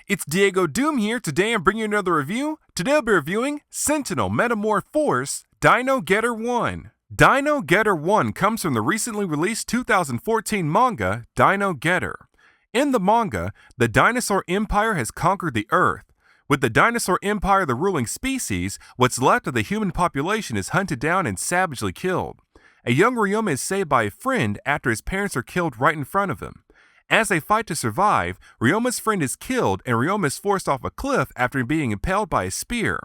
It's DiegoDoom here. Today I'm bringing you another review. Today I'll be reviewing Sentinel Metamor-Force Dino Getter 1. Dino Getter 1 comes from the recently released 2014 manga, Dino Getter. In the manga, the dinosaur empire has conquered the Earth. With the dinosaur empire the ruling species, what's left of the human population is hunted down and savagely killed. A young Ryoma is saved by a friend after his parents are killed right in front of him. As they fight to survive, Ryoma's friend is killed and Ryoma is forced off a cliff after being impaled by a spear.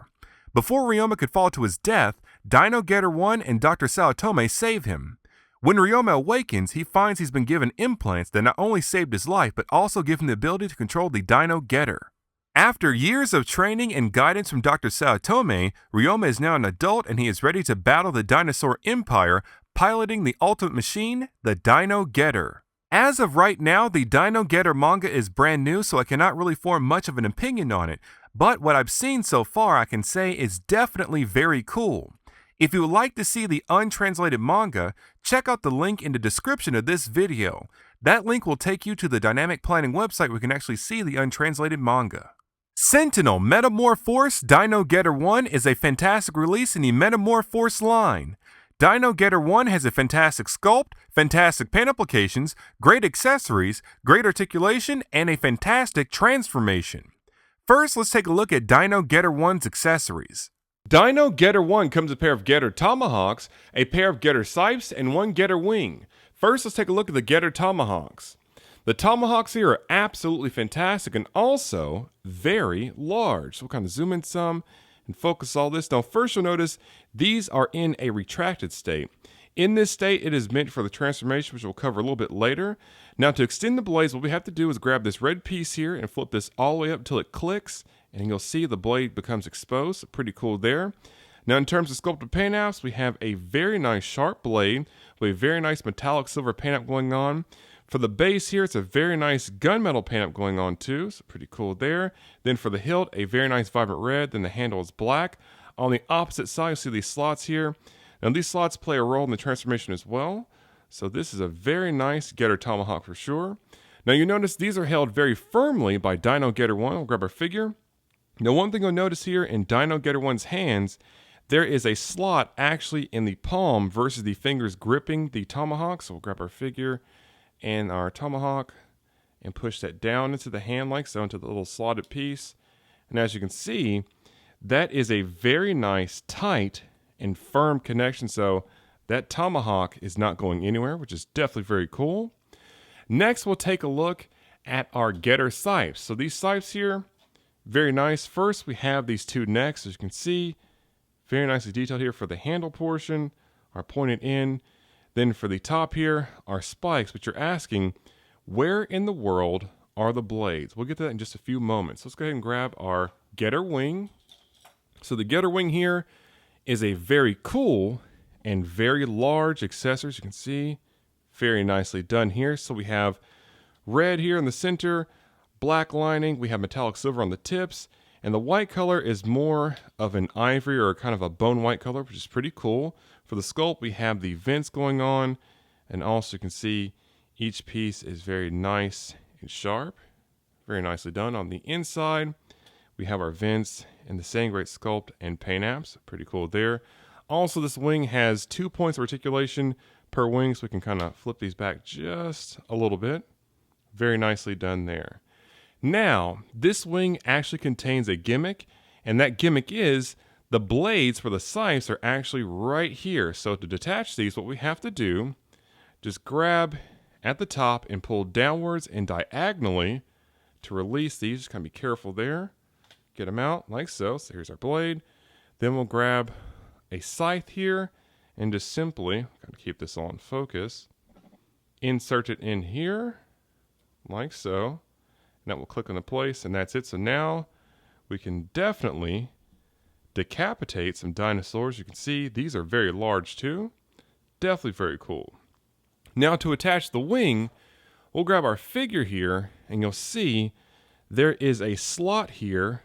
Before Ryoma could fall to his death, Dino Getter 1 and Dr. Saotome save him. When Ryoma awakens, he finds he's been given implants that not only saved his life but also give him the ability to control the Dino Getter. After years of training and guidance from Dr. Saotome, Ryoma is now an adult and he is ready to battle the dinosaur empire, piloting the ultimate machine, the Dino Getter. As of right now, the Dino Getter manga is brand new, so I cannot really form much of an opinion on it, but what I've seen so far I can say is definitely very cool. If you would like to see the untranslated manga, check out the link in the description of this video. That link will take you to the dynamic planning website where you can actually see the untranslated manga. Sentinel Metamor-Force Dino Getter 1 is a fantastic release in the Metamor-Force line. Dino Getter 1 has a fantastic sculpt, fantastic paint applications, great accessories, great articulation, and a fantastic transformation. First, let's take a look at Dino Getter 1's accessories. Dino Getter 1 comes with a pair of Getter Tomahawks, a pair of Getter Scythes, and one Getter Wing. First, let's take a look at the Getter Tomahawks. The Tomahawks here are absolutely fantastic and also very large. So we'll kind of zoom in some and focus all this. Now, first you'll notice these are in a retracted state. In this state, it is meant for the transformation, which we'll cover a little bit later. Now, to extend the blades, what we have to do is grab this red piece here and flip this all the way up until it clicks, and you'll see the blade becomes exposed. Pretty cool there. Now, in terms of sculpted paint apps, we have a very nice sharp blade with a very nice metallic silver paint app going on. For the base here, it's a very nice gunmetal paint up going on too, so pretty cool there. Then for the hilt, a very nice vibrant red, then the handle is black. On the opposite side, you'll see these slots here. Now these slots play a role in the transformation as well. So this is a very nice Getter Tomahawk for sure. Now you notice these are held very firmly by Dino Getter 1. We'll grab our figure. Now one thing you'll notice here in Dino Getter 1's hands, there is a slot actually in the palm versus the fingers gripping the tomahawk. So we'll grab our figure and our tomahawk and push that down into the hand like so, into the little slotted piece. And as you can see, that is a very nice tight and firm connection, so that tomahawk is not going anywhere, which is definitely very cool. Next, we'll take a look at our Getter Scythes. So these scythes here, very nice. First, we have these two necks, as you can see, very nicely detailed here for the handle portion, our pointed end. Then for the top here, our spikes, which you're asking, where in the world are the blades? We'll get to that in just a few moments. Let's go ahead and grab our Getter Wing. So the Getter Wing here is a very cool and very large accessory, as you can see. Very nicely done here. So we have red here in the center, black lining, we have metallic silver on the tips, and the white color is more of an ivory or kind of a bone white color, which is pretty cool. For the sculpt, we have the vents going on, and also you can see each piece is very nice and sharp. Very nicely done. On the inside, we have our vents and the same great sculpt and paint apps. Pretty cool there. Also, this wing has 2 points of articulation per wing, so we can kind of flip these back just a little bit. Very nicely done there. Now, this wing actually contains a gimmick, and that gimmick is the blades for the scythes are actually right here. So to detach these, what we have to do, just grab at the top and pull downwards and diagonally to release these. Just kind of be careful there. Get them out like so. So here's our blade. Then we'll grab a scythe here and just simply, kind of keep this on focus, insert it in here like so. And that will click into place, and that's it. So now we can definitely decapitate some dinosaurs. You can see these are very large too. Definitely very cool. Now to attach the wing, we'll grab our figure here, and you'll see there is a slot here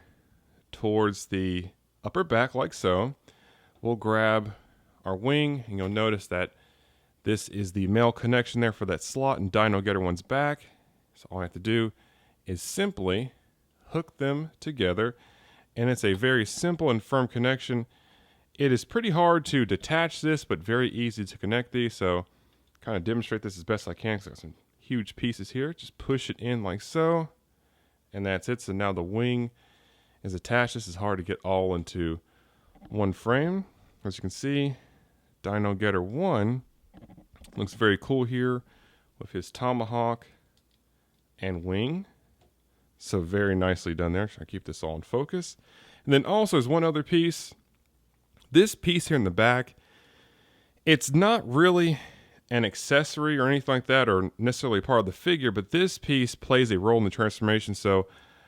towards the upper back like so. We'll grab our wing, and you'll notice that this is the male connection there for that slot in Dino Getter 1's back. So all I have to do is simply hook them together, and it's a very simple and firm connection. It is pretty hard to detach this, but very easy to connect these, so kind of demonstrate this as best I can, because I've got some huge pieces here. Just push it in like so, and that's it. So now the wing is attached. This is hard to get all into one frame. As you can see, Dino Getter 1 looks very cool here with his tomahawk and wing. So very nicely done there. Try to keep this all in focus. And then also there's one other piece. This piece here in the back, it's not really an accessory or anything like that, or necessarily part of the figure, but this piece plays a role in the transformation. So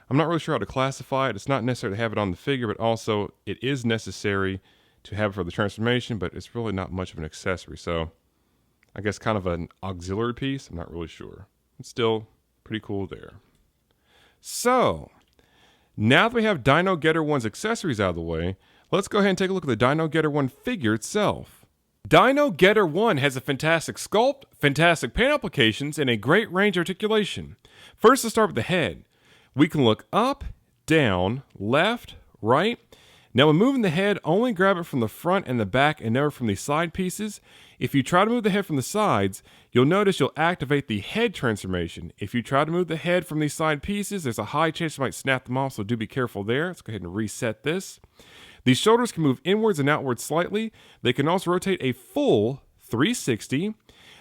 I'm not really sure how to classify it. It's not necessary to have it on the figure, but also it is necessary to have it for the transformation, but it's really not much of an accessory. So I guess kind of an auxiliary piece. I'm not really sure. It's still pretty cool there. So now that we have Dino Getter 1's accessories out of the way, let's go ahead and take a look at the Dino Getter 1 figure itself. Dino Getter 1 has a fantastic sculpt, fantastic paint applications, and a great range articulation. First, let's start with the head. We can look up, down, left, right. Now when moving the head, only grab it from the front and the back and never from the side pieces. If you try to move the head from the sides, you'll notice you'll activate the head transformation. If you try to move the head from these side pieces, there's a high chance you might snap them off, so do be careful there. Let's go ahead and reset this. These shoulders can move inwards and outwards slightly. They can also rotate a full 360.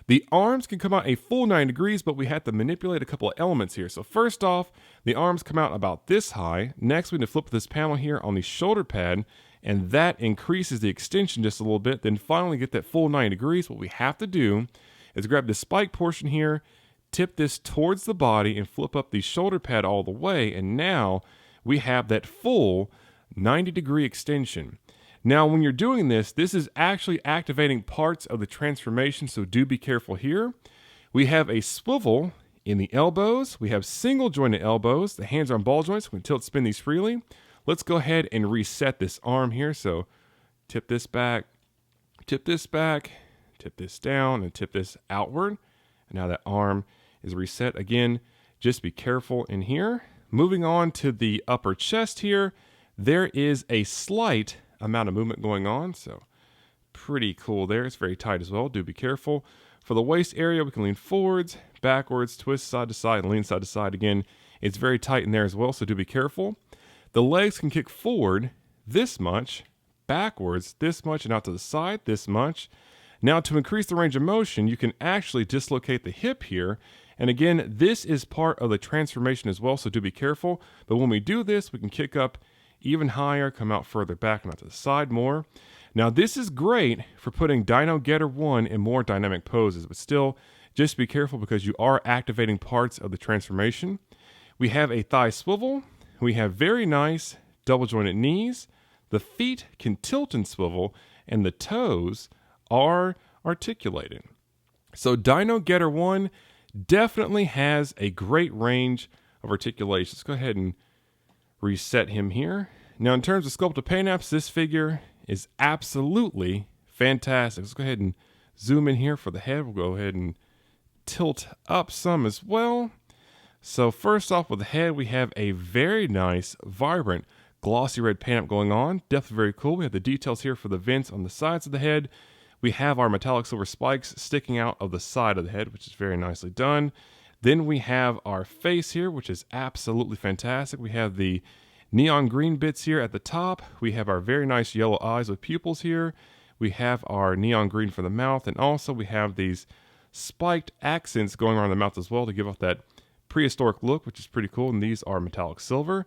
The arms can come out a full 9 degrees, but we have to manipulate a couple of elements here. So first off, the arms come out about this high. Next, we need to flip this panel here on the shoulder pad, and that increases the extension just a little bit. Then finally get that full 9 degrees. What we have to do is grab the spike portion here, tip this towards the body, and flip up the shoulder pad all the way, and now we have that full 90-degree extension. Now, when you're doing this, this is actually activating parts of the transformation, so do be careful here. We have a swivel in the elbows. We have single jointed elbows. The hands are on ball joints. We can tilt spin these freely. Let's go ahead and reset this arm here. So tip this back, tip this back, tip this down, and tip this outward. And now that arm is reset. Again, just be careful in here. Moving on to the upper chest here, there is a slight amount of movement going on, so pretty cool there. It's very tight as well. Do be careful. For the waist area, we can lean forwards, backwards, twist side to side, and lean side to side. Again, it's very tight in there as well, so do be careful. The legs can kick forward this much, backwards this much, and out to the side this much. Now, to increase the range of motion, you can actually dislocate the hip here. And again, this is part of the transformation as well, so do be careful. But when we do this, we can kick up even higher, come out further back and out to the side more. Now this is great for putting Dino Getter 1 in more dynamic poses, but still just be careful because you are activating parts of the transformation. We have a thigh swivel. We have very nice double jointed knees. The feet can tilt and swivel, and the toes are articulated. So Dino Getter 1 definitely has a great range of articulation. Let's go ahead and reset him here. Now in terms of sculpted paint apps, this figure is absolutely fantastic. Let's go ahead and zoom in here for the head. We'll go ahead and tilt up some as well. So first off with the head, we have a very nice, vibrant, glossy red paint app going on. Definitely very cool. We have the details here for the vents on the sides of the head. We have our metallic silver spikes sticking out of the side of the head, which is very nicely done. Then we have our face here, which is absolutely fantastic. We have the neon green bits here at the top. We have our very nice yellow eyes with pupils here. We have our neon green for the mouth, and also we have these spiked accents going around the mouth as well to give off that prehistoric look, which is pretty cool, and these are metallic silver.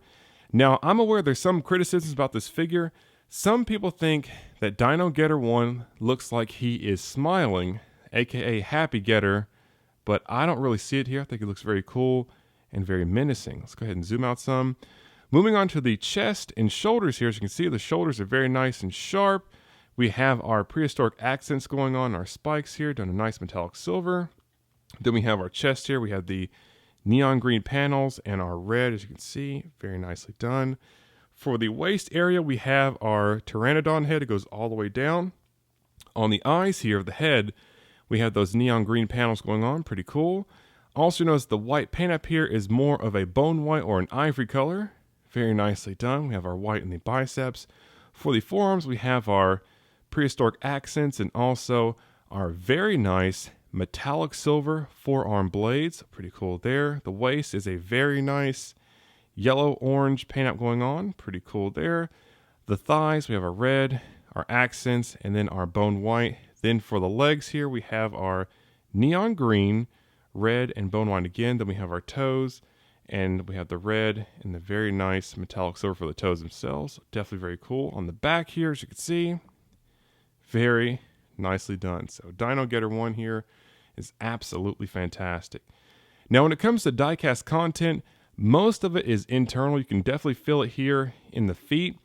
Now, I'm aware there's some criticisms about this figure. Some people think that Dino Getter 1 looks like he is smiling, aka Happy Getter, but I don't really see it here. I think it looks very cool and very menacing. Let's go ahead and zoom out some. Moving on to the chest and shoulders here, as you can see, the shoulders are very nice and sharp. We have our prehistoric accents going on, our spikes here, done a nice metallic silver. Then we have our chest here. We have the neon green panels and our red, as you can see, very nicely done. For the waist area, we have our pteranodon head. It goes all the way down. On the eyes here of the head, we have those neon green panels going on, pretty cool. Also notice the white paint up here is more of a bone white or an ivory color. Very nicely done. We have our white in the biceps. For the forearms, we have our prehistoric accents and also our very nice metallic silver forearm blades. Pretty cool there. The waist is a very nice yellow-orange paint going on. Pretty cool there. The thighs, we have our red, our accents, and then our bone white. Then for the legs here, we have our neon green, red, and bone white again. Then we have our toes, and we have the red and the very nice metallic silver for the toes themselves. Definitely very cool. On the back here, as you can see, very nicely done. So Dino Getter 1 here is absolutely fantastic. Now when it comes to diecast content, most of it is internal. You can definitely feel it here in the feet.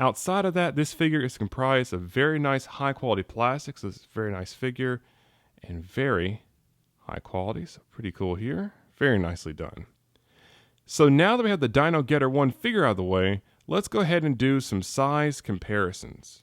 Outside of that, this figure is comprised of very nice high quality plastics. So it's a very nice figure and very high quality. So pretty cool here. Very nicely done. So now that we have the Dino Getter 1 figure out of the way, let's go ahead and do some size comparisons.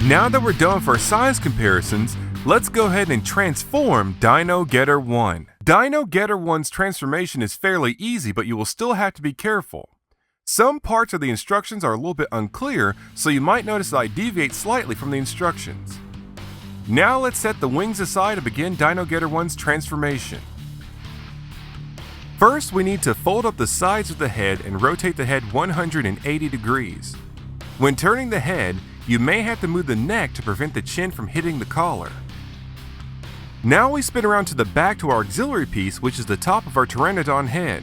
Now that we're done for size comparisons, let's go ahead and transform Dino Getter 1. Dino Getter 1's transformation is fairly easy, but you will still have to be careful. Some parts of the instructions are a little bit unclear, so you might notice that I deviate slightly from the instructions. Now let's set the wings aside and begin Dino Getter 1's transformation. First, we need to fold up the sides of the head and rotate the head 180 degrees. When turning the head, you may have to move the neck to prevent the chin from hitting the collar. Now we spin around to the back to our auxiliary piece, which is the top of our pteranodon head.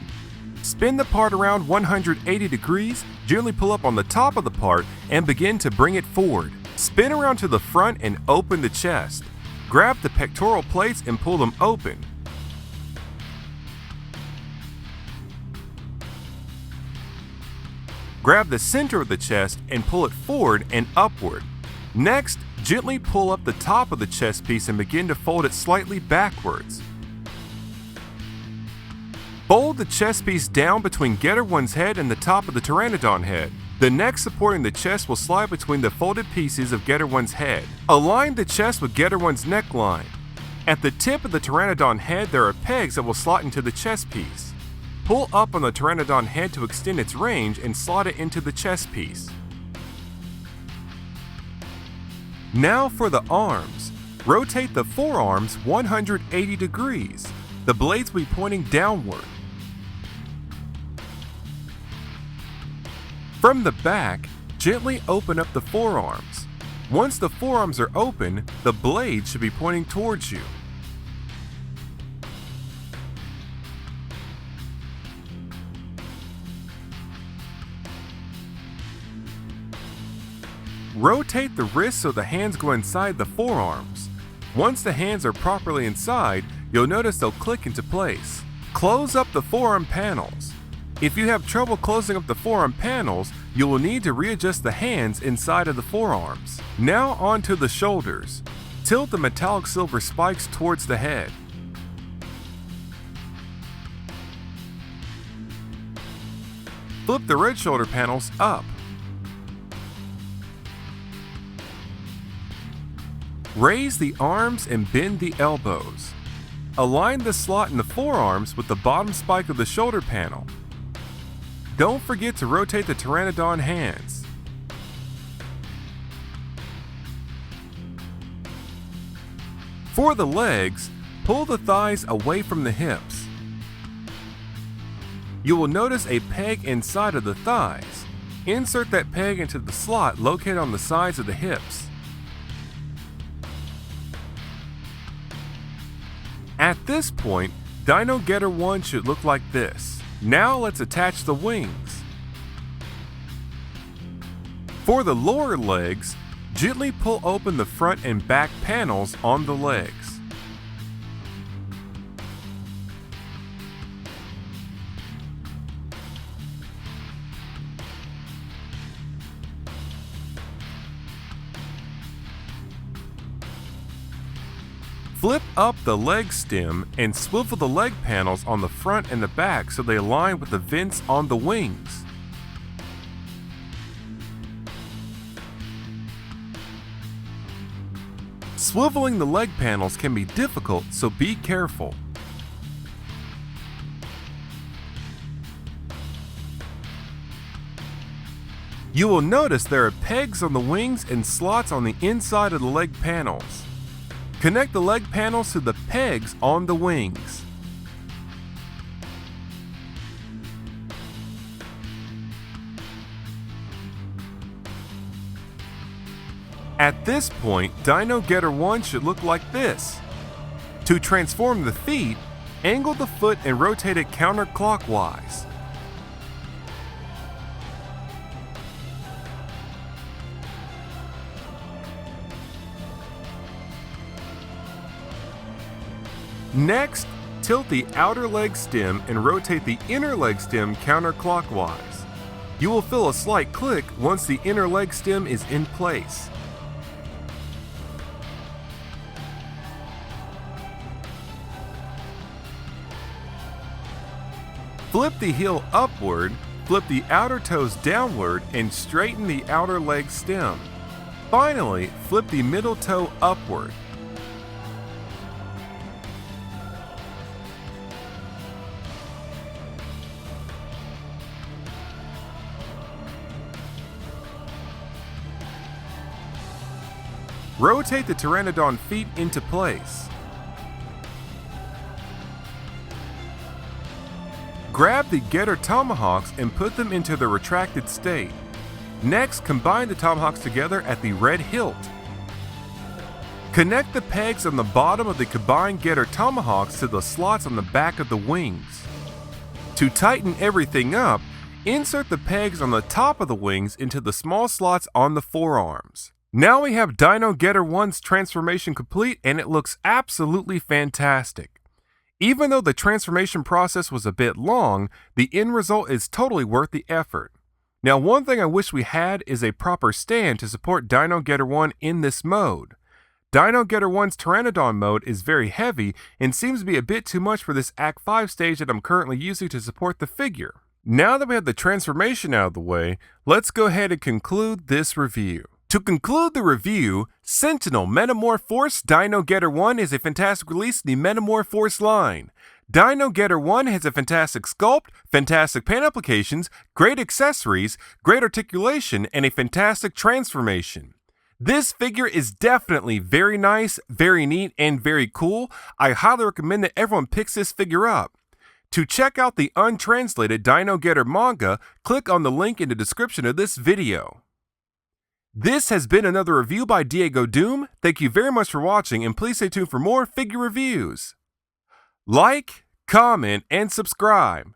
Spin the part around 180 degrees, gently pull up on the top of the part, and begin to bring it forward. Spin around to the front and open the chest. Grab the pectoral plates and pull them open. Grab the center of the chest and pull it forward and upward. Next, gently pull up the top of the chest piece and begin to fold it slightly backwards. Fold the chest piece down between Getter 1's head and the top of the pteranodon head. The neck supporting the chest will slide between the folded pieces of Getter 1's head. Align the chest with Getter 1's neckline. At the tip of the pteranodon head, there are pegs that will slot into the chest piece. Pull up on the pteranodon head to extend its range and slot it into the chest piece. Now for the arms. Rotate the forearms 180 degrees. The blades will be pointing downward. From the back, gently open up the forearms. Once the forearms are open, the blades should be pointing towards you. Rotate the wrists so the hands go inside the forearms. Once the hands are properly inside, you'll notice they'll click into place. Close up the forearm panels. If you have trouble closing up the forearm panels, you will need to readjust the hands inside of the forearms. Now onto the shoulders. Tilt the metallic silver spikes towards the head. Flip the red shoulder panels up. Raise the arms and bend the elbows. Align the slot in the forearms with the bottom spike of the shoulder panel. Don't forget to rotate the pteranodon hands. For the legs, pull the thighs away from the hips. You will notice a peg inside of the thighs. Insert that peg into the slot located on the sides of the hips. At this point, Dino Getter 1 should look like this. Now let's attach the wings. For the lower legs, gently pull open the front and back panels on the legs. Flip up the leg stem and swivel the leg panels on the front and the back so they align with the vents on the wings. Swiveling the leg panels can be difficult, so be careful. You will notice there are pegs on the wings and slots on the inside of the leg panels. Connect the leg panels to the pegs on the wings. At this point, Dino Getter 1 should look like this. To transform the feet, angle the foot and rotate it counterclockwise. Next, tilt the outer leg stem and rotate the inner leg stem counterclockwise. You will feel a slight click once the inner leg stem is in place. Flip the heel upward, flip the outer toes downward, and straighten the outer leg stem. Finally, flip the middle toe upward. Rotate the Pteranodon feet into place. Grab the Getter tomahawks and put them into the retracted state. Next, combine the tomahawks together at the red hilt. Connect the pegs on the bottom of the combined Getter tomahawks to the slots on the back of the wings. To tighten everything up, insert the pegs on the top of the wings into the small slots on the forearms. Now we have Dino Getter 1's transformation complete, and it looks absolutely fantastic. Even though the transformation process was a bit long, the end result is totally worth the effort. Now, one thing I wish we had is a proper stand to support Dino Getter 1 in this mode. Dino Getter 1's Pteranodon mode is very heavy and seems to be a bit too much for this Act 5 stage that I'm currently using to support the figure. Now that we have the transformation out of the way, let's go ahead and conclude this review. To conclude the review, Sentinel Metamor-Force Dino Getter 1 is a fantastic release in the Metamor-Force line. Dino Getter 1 has a fantastic sculpt, fantastic paint applications, great accessories, great articulation, and a fantastic transformation. This figure is definitely very nice, very neat, and very cool. I highly recommend that everyone picks this figure up. To check out the untranslated Dino Getter manga, click on the link in the description of this video. This has been another review by DiegoDoom. Thank you very much for watching, and please stay tuned for more figure reviews. Like, comment, and subscribe.